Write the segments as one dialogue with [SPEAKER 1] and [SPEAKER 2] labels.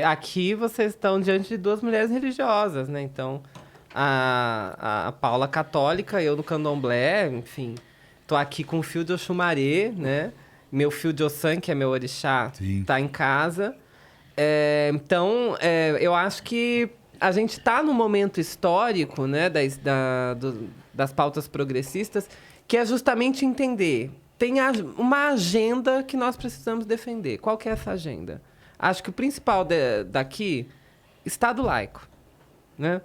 [SPEAKER 1] Aqui vocês estão diante de duas mulheres religiosas, né? Então, a Paula católica, eu no candomblé, enfim. Tô aqui com o fio de Oxumaré, né? Meu fio de Ossan, que é meu orixá,
[SPEAKER 2] Sim.
[SPEAKER 1] tá em casa. Então, eu acho que a gente está num momento histórico, né, das pautas progressistas, que é justamente entender. Tem uma agenda que nós precisamos defender. Qual que é essa agenda? Acho que o principal daqui, Estado laico, né?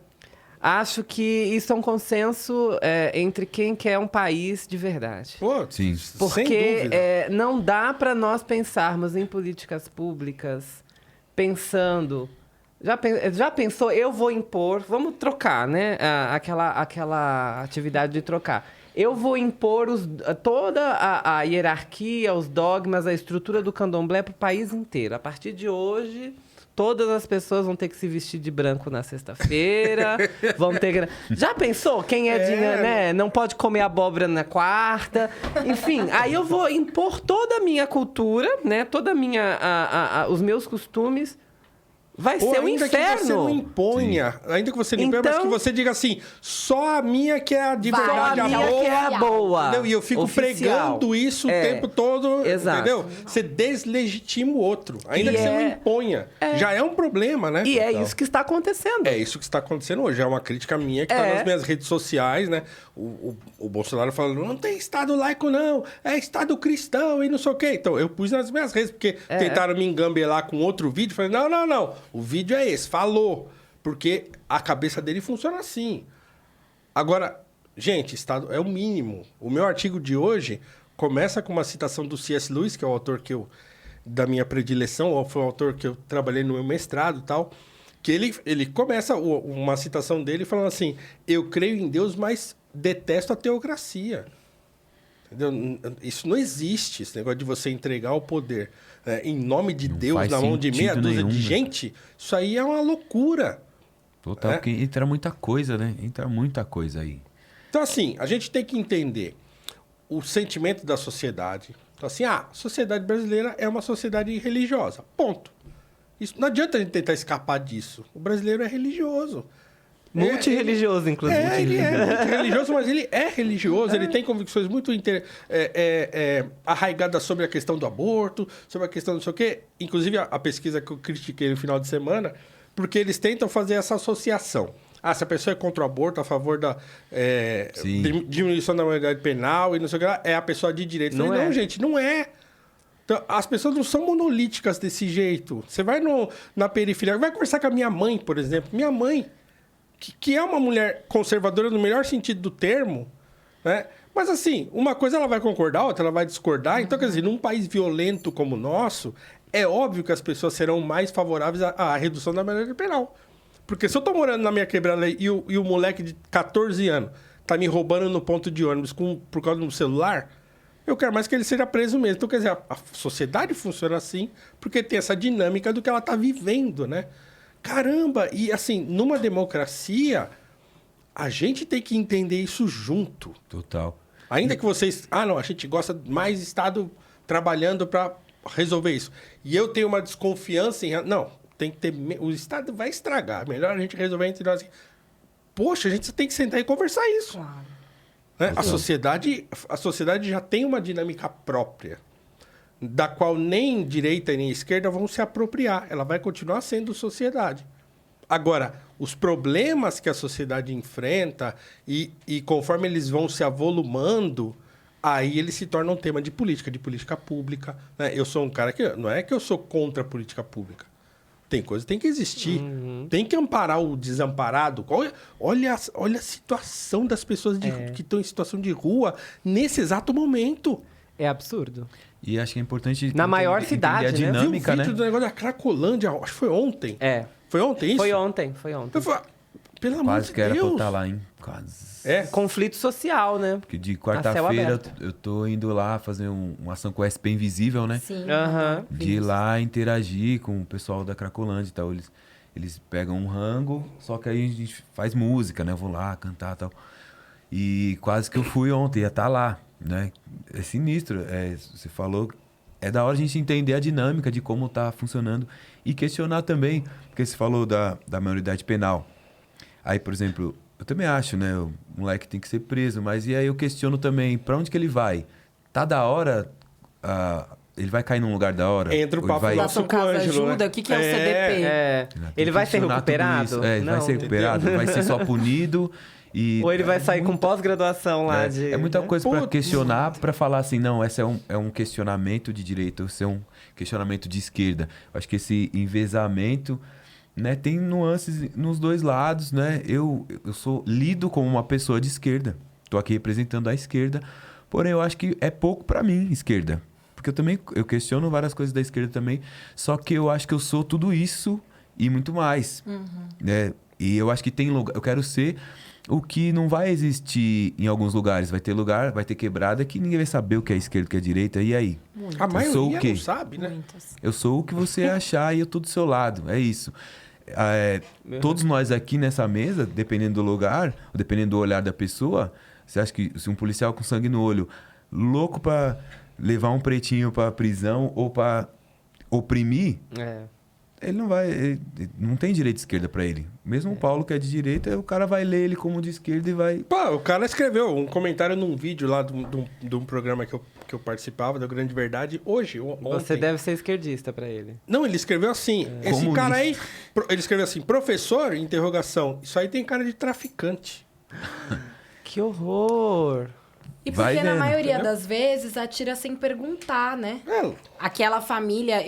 [SPEAKER 1] Acho que isso é um consenso entre quem quer um país de verdade.
[SPEAKER 3] Pô,
[SPEAKER 2] Sim.
[SPEAKER 3] sem
[SPEAKER 1] Porque
[SPEAKER 3] dúvida.
[SPEAKER 1] não dá para nós pensarmos em políticas públicas pensando... Já pensou, eu vou impor... Vamos trocar, né? Aquela atividade de trocar. Eu vou impor toda a hierarquia, os dogmas, a estrutura do candomblé para o país inteiro. A partir de hoje... Todas as pessoas vão ter que se vestir de branco na sexta-feira. Vão ter que... Já pensou? Quem né? Não pode comer abóbora na quarta. Enfim, aí eu vou impor toda a minha cultura, né? Toda a minha... os meus costumes. Vai ser um
[SPEAKER 3] ainda
[SPEAKER 1] inferno.
[SPEAKER 3] que você não imponha, ainda que você não imponha, mas que você diga assim, só a minha que é a de verdade,
[SPEAKER 1] Só a
[SPEAKER 3] a
[SPEAKER 1] minha
[SPEAKER 3] boa.
[SPEAKER 1] que é a boa.
[SPEAKER 3] Entendeu? E eu fico
[SPEAKER 1] Oficial.
[SPEAKER 3] pregando isso o tempo todo,
[SPEAKER 1] Exato.
[SPEAKER 3] entendeu? Você deslegitima o outro, ainda
[SPEAKER 1] E
[SPEAKER 3] que você não imponha. Já é um problema, né?
[SPEAKER 1] E é isso que está acontecendo.
[SPEAKER 3] É isso que está acontecendo hoje. É uma crítica minha que está nas minhas redes sociais, né? O Bolsonaro falando, não tem Estado laico, não. É Estado cristão e não sei o quê. Então, eu pus nas minhas redes, porque tentaram me engambelar com outro vídeo. Falei, não. O vídeo é esse. Falou. Porque a cabeça dele funciona assim. Agora, gente, Estado é o mínimo. O meu artigo de hoje começa com uma citação do C.S. Lewis, que é o autor da minha predileção, foi o autor que eu trabalhei no meu mestrado e tal, que ele começa uma citação dele falando assim, eu creio em Deus, mas detesto a teocracia. Entendeu? Isso não existe, esse negócio de você entregar o poder em nome de Deus na mão de meia dúzia de gente, isso aí é uma loucura.
[SPEAKER 2] Total, porque entra muita coisa, né? Entra muita coisa aí.
[SPEAKER 3] Então, assim, a gente tem que entender o sentimento da sociedade. Então, assim, a sociedade brasileira é uma sociedade religiosa. Ponto. Isso, não adianta a gente tentar escapar disso. O brasileiro é religioso.
[SPEAKER 1] Multirreligioso, inclusive.
[SPEAKER 3] Ele é religioso, mas ele é religioso. Ele tem convicções muito arraigadas sobre a questão do aborto, sobre a questão não sei o quê. Inclusive, a pesquisa que eu critiquei no final de semana, porque eles tentam fazer essa associação. Se a pessoa é contra o aborto, a favor da diminuição da maioridade penal e não sei o que lá, é a pessoa de direito. Não, gente, não é. Então, as pessoas não são monolíticas desse jeito. Você vai na periferia, vai conversar com a minha mãe, por exemplo. Minha mãe, que é uma mulher conservadora no melhor sentido do termo, né? Mas assim, uma coisa ela vai concordar, outra ela vai discordar. Então, quer dizer, num país violento como o nosso, é óbvio que as pessoas serão mais favoráveis à redução da maioridade penal. Porque se eu tô morando na minha quebrada e o moleque de 14 anos tá me roubando no ponto de ônibus por causa do celular, eu quero mais que ele seja preso mesmo. Então, quer dizer, a sociedade funciona assim porque tem essa dinâmica do que ela tá vivendo, né? Caramba! E assim, numa democracia, a gente tem que entender isso junto.
[SPEAKER 2] Total.
[SPEAKER 3] Ainda que vocês... não, a gente gosta mais Estado trabalhando para resolver isso. E eu tenho uma desconfiança em... Não, tem que ter... O Estado vai estragar. Melhor a gente resolver entre nós. Poxa, a gente tem que sentar e conversar isso.
[SPEAKER 4] Claro.
[SPEAKER 3] Né? A sociedade já tem uma dinâmica própria, da qual nem direita nem esquerda vão se apropriar. Ela vai continuar sendo sociedade. Agora, os problemas que a sociedade enfrenta e conforme eles vão se avolumando, aí eles se tornam um tema de política pública. Né? Eu sou um cara que... Não é que eu sou contra a política pública. Tem coisa que tem que existir. Tem que amparar o desamparado. Olha a situação das pessoas que estão em situação de rua nesse exato momento.
[SPEAKER 1] É absurdo.
[SPEAKER 2] E acho que é importante...
[SPEAKER 1] Na maior cidade,
[SPEAKER 2] a dinâmica,
[SPEAKER 3] Viu o vídeo
[SPEAKER 2] né?
[SPEAKER 3] do negócio da Cracolândia, acho que foi ontem.
[SPEAKER 1] Foi
[SPEAKER 3] ontem isso?
[SPEAKER 1] Foi ontem.
[SPEAKER 3] Eu falei, pelo amor
[SPEAKER 2] Quase
[SPEAKER 3] de
[SPEAKER 2] que era pra eu
[SPEAKER 3] Deus.
[SPEAKER 2] estar lá, hein? Quase.
[SPEAKER 1] Conflito social, né?
[SPEAKER 2] Porque de
[SPEAKER 1] céu
[SPEAKER 2] quarta-feira
[SPEAKER 1] aberto.
[SPEAKER 2] eu tô indo lá fazer uma ação com o SP Invisível, né?
[SPEAKER 4] Sim.
[SPEAKER 1] Aham.
[SPEAKER 2] De ir lá interagir com o pessoal da Cracolândia e tal. Eles pegam um rango, só que aí a gente faz música, né? Eu vou lá cantar e tal. E quase que eu fui ontem, ia estar lá, né? É sinistro. Você falou... É da hora a gente entender a dinâmica de como tá funcionando E questionar também, porque você falou da maioridade penal. Aí, por exemplo, eu também acho, né? O moleque tem que ser preso, mas e aí eu questiono também, pra onde que ele vai? Tá da hora... ele vai cair num lugar da hora?
[SPEAKER 3] Entra o
[SPEAKER 2] Ou
[SPEAKER 3] papo
[SPEAKER 2] vai...
[SPEAKER 3] nosso
[SPEAKER 4] Fundação
[SPEAKER 3] com o
[SPEAKER 4] Casa
[SPEAKER 3] Ângelo,
[SPEAKER 4] Ajuda,
[SPEAKER 3] né?
[SPEAKER 4] o que é o CDP?
[SPEAKER 2] Tem
[SPEAKER 1] Ele
[SPEAKER 2] que
[SPEAKER 1] vai ser
[SPEAKER 2] questionar tudo
[SPEAKER 1] recuperado?
[SPEAKER 2] isso. Ele vai
[SPEAKER 1] Não,
[SPEAKER 2] ser recuperado, vai ser só punido e...
[SPEAKER 1] Ou ele vai sair com pós-graduação lá de...
[SPEAKER 2] É muita coisa para
[SPEAKER 3] Putz.
[SPEAKER 2] questionar, para falar assim, não, esse é um questionamento de direita, esse é um questionamento de esquerda. Eu acho que esse envezamento, né, tem nuances nos dois lados, né? Eu sou lido como uma pessoa de esquerda. Tô aqui representando a esquerda, porém eu acho que é pouco para mim, esquerda. Porque eu questiono várias coisas da esquerda também, só que eu acho que eu sou tudo isso e muito mais, né? E eu acho que tem lugar, eu quero ser o que não vai existir em alguns lugares. Vai ter lugar, vai ter quebrada que ninguém vai saber o que é esquerda, o que é direita, e aí?
[SPEAKER 3] A
[SPEAKER 2] Eu sou o
[SPEAKER 3] maioria
[SPEAKER 2] quê?
[SPEAKER 3] não sabe, né?
[SPEAKER 4] Muitas.
[SPEAKER 2] Eu sou o que você achar e eu tô do seu lado, é isso. Todos nós aqui nessa mesa, dependendo do lugar, dependendo do olhar da pessoa, você acha que se um policial com sangue no olho, louco pra levar um pretinho pra prisão ou pra oprimir, ele não vai... Ele não tem direito de esquerda pra ele. Mesmo o Paulo, que é de direita, o cara vai ler ele como de esquerda e vai...
[SPEAKER 3] Pô, o cara escreveu um comentário num vídeo lá de um programa que eu participava, da Grande Verdade, hoje, ontem.
[SPEAKER 1] Você deve ser esquerdista pra ele.
[SPEAKER 3] Não, ele escreveu assim, esse
[SPEAKER 2] Comunista.
[SPEAKER 3] cara aí... Ele escreveu assim, professor, interrogação, isso aí tem cara de traficante.
[SPEAKER 1] Que horror!
[SPEAKER 4] E
[SPEAKER 2] Vai
[SPEAKER 4] porque na
[SPEAKER 2] vendo,
[SPEAKER 4] maioria
[SPEAKER 3] entendeu?
[SPEAKER 4] das vezes atira sem perguntar, né? Aquela família,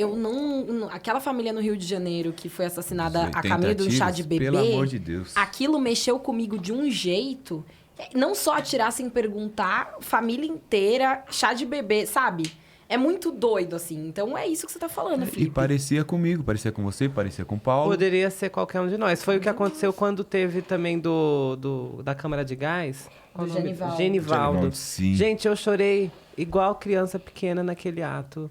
[SPEAKER 4] aquela família no Rio de Janeiro que foi assassinada a
[SPEAKER 2] 80
[SPEAKER 4] caminho de um chá de
[SPEAKER 2] tiros,
[SPEAKER 4] bebê.
[SPEAKER 2] pelo amor de Deus.
[SPEAKER 4] Aquilo mexeu comigo de um jeito. Não só atirar sem perguntar, família inteira, chá de bebê, sabe? É muito doido, assim. Então é isso que você tá falando,
[SPEAKER 2] E
[SPEAKER 4] Felipe.
[SPEAKER 2] parecia comigo, parecia com você, parecia com o Paulo.
[SPEAKER 1] Poderia ser qualquer um de nós. Foi o que aconteceu quando teve também da Câmara de Gás. Qual
[SPEAKER 4] Do
[SPEAKER 1] o nome?
[SPEAKER 4] Genivaldo.
[SPEAKER 1] Genivaldo.
[SPEAKER 2] Sim.
[SPEAKER 1] Gente, eu chorei igual criança pequena naquele ato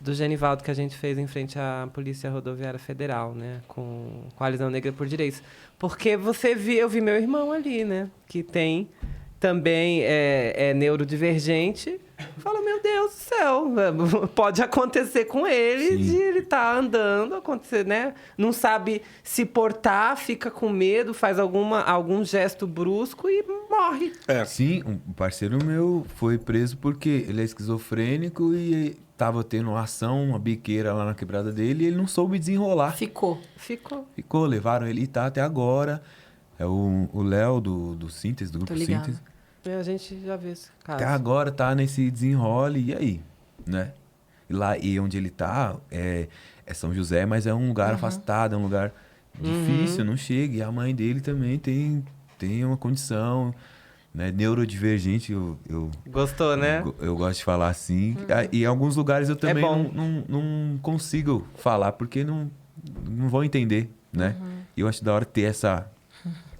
[SPEAKER 1] do Genivaldo que a gente fez em frente à Polícia Rodoviária Federal, né? Com Coalizão Negra por Direitos. Porque eu vi meu irmão ali, né? Que tem também é neurodivergente. Fala, meu Deus do céu, pode acontecer com ele,
[SPEAKER 2] Sim.
[SPEAKER 1] de ele estar andando, acontecer, né? Não sabe se portar, fica com medo, faz algum gesto brusco e morre.
[SPEAKER 2] Sim, um parceiro meu foi preso porque ele é esquizofrênico e tava tendo uma ação, uma biqueira lá na quebrada dele e ele não soube desenrolar.
[SPEAKER 4] Ficou.
[SPEAKER 2] Ficou, levaram ele e tá até agora. É o Léo do Síntese, do
[SPEAKER 4] Tô
[SPEAKER 2] Grupo
[SPEAKER 4] ligado.
[SPEAKER 2] Síntese.
[SPEAKER 1] A gente já vê esse caso.
[SPEAKER 2] Até agora tá nesse desenrole, e aí? Né? E onde ele tá é São José, mas é um lugar afastado, é um lugar difícil, não chega. E a mãe dele também tem uma condição, né, neurodivergente, eu
[SPEAKER 1] Gostou, né?
[SPEAKER 2] eu gosto de falar assim. E em alguns lugares eu também
[SPEAKER 1] bom.
[SPEAKER 2] não consigo falar, porque não vão entender, né? E eu acho da hora ter essa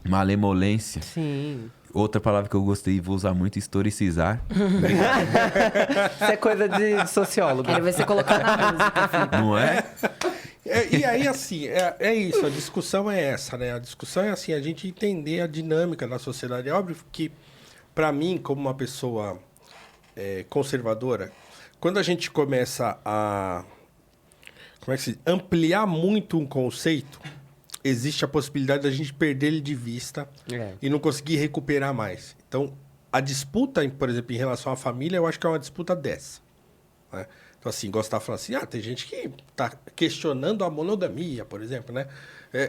[SPEAKER 2] malemolência.
[SPEAKER 1] Sim.
[SPEAKER 2] Outra palavra que eu gostei e vou usar muito, historicizar.
[SPEAKER 1] Isso é coisa de sociólogo.
[SPEAKER 4] Ele vai ser colocado na música, Felipe.
[SPEAKER 2] Não é?
[SPEAKER 3] E aí, assim, é isso, a discussão é essa, né? A discussão é assim, a gente entender a dinâmica da sociedade. É óbvio que, para mim, como uma pessoa conservadora, quando a gente começa a ampliar muito um conceito, existe a possibilidade da gente perder ele de vista e não conseguir recuperar mais. Então, a disputa, por exemplo, em relação à família, eu acho que é uma disputa dessa, né? Então, assim, gostar de falar assim, tem gente que está questionando a monogamia, por exemplo, né?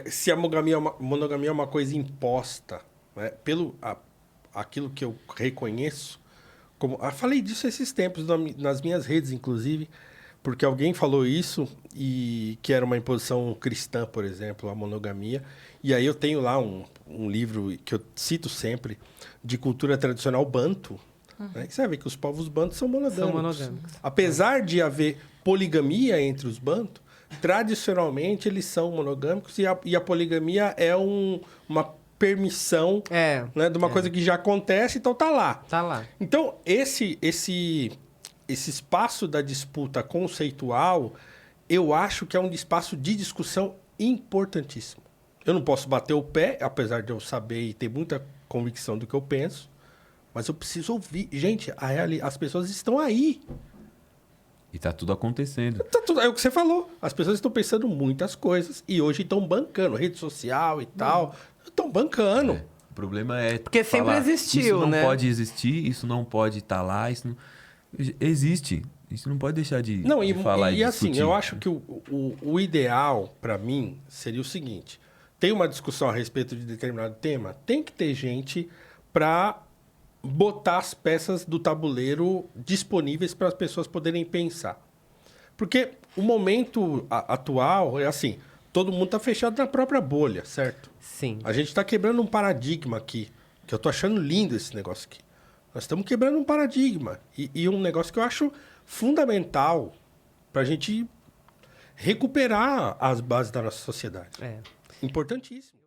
[SPEAKER 3] Se a monogamia é uma coisa imposta, né? Aquilo que eu reconheço, falei disso esses tempos, nas minhas redes, inclusive, porque alguém falou isso e que era uma imposição cristã, por exemplo, a monogamia. E aí eu tenho lá um livro que eu cito sempre, de cultura tradicional banto, né? Você vê que os povos bantos são monogâmicos. Apesar de haver poligamia entre os bantos, tradicionalmente eles são monogâmicos e a poligamia é uma permissão, né, de uma coisa que já acontece, então tá lá.
[SPEAKER 1] Tá lá.
[SPEAKER 3] Então, esse espaço da disputa conceitual, eu acho que é um espaço de discussão importantíssimo. Eu não posso bater o pé, apesar de eu saber e ter muita convicção do que eu penso, mas eu preciso ouvir. Gente, as pessoas estão aí.
[SPEAKER 2] E tá tudo acontecendo.
[SPEAKER 3] É o que você falou. As pessoas estão pensando muitas coisas e hoje estão bancando. Rede social e tal. Estão bancando.
[SPEAKER 2] O problema é
[SPEAKER 1] Porque sempre
[SPEAKER 2] falar,
[SPEAKER 1] existiu,
[SPEAKER 2] isso não
[SPEAKER 1] né?
[SPEAKER 2] pode existir, isso não pode estar lá, isso não... Existe. Isso não pode deixar de falar e
[SPEAKER 3] assim,
[SPEAKER 2] discutir.
[SPEAKER 3] eu acho que o ideal, para mim, seria o seguinte. Tem uma discussão a respeito de determinado tema, tem que ter gente para botar as peças do tabuleiro disponíveis para as pessoas poderem pensar. Porque o momento atual é assim, todo mundo está fechado na própria bolha, certo?
[SPEAKER 1] Sim.
[SPEAKER 3] A gente está quebrando um paradigma aqui, que eu tô achando lindo esse negócio aqui. Nós estamos quebrando um paradigma e um negócio que eu acho fundamental para a gente recuperar as bases da nossa sociedade.
[SPEAKER 1] É.
[SPEAKER 3] Importantíssimo.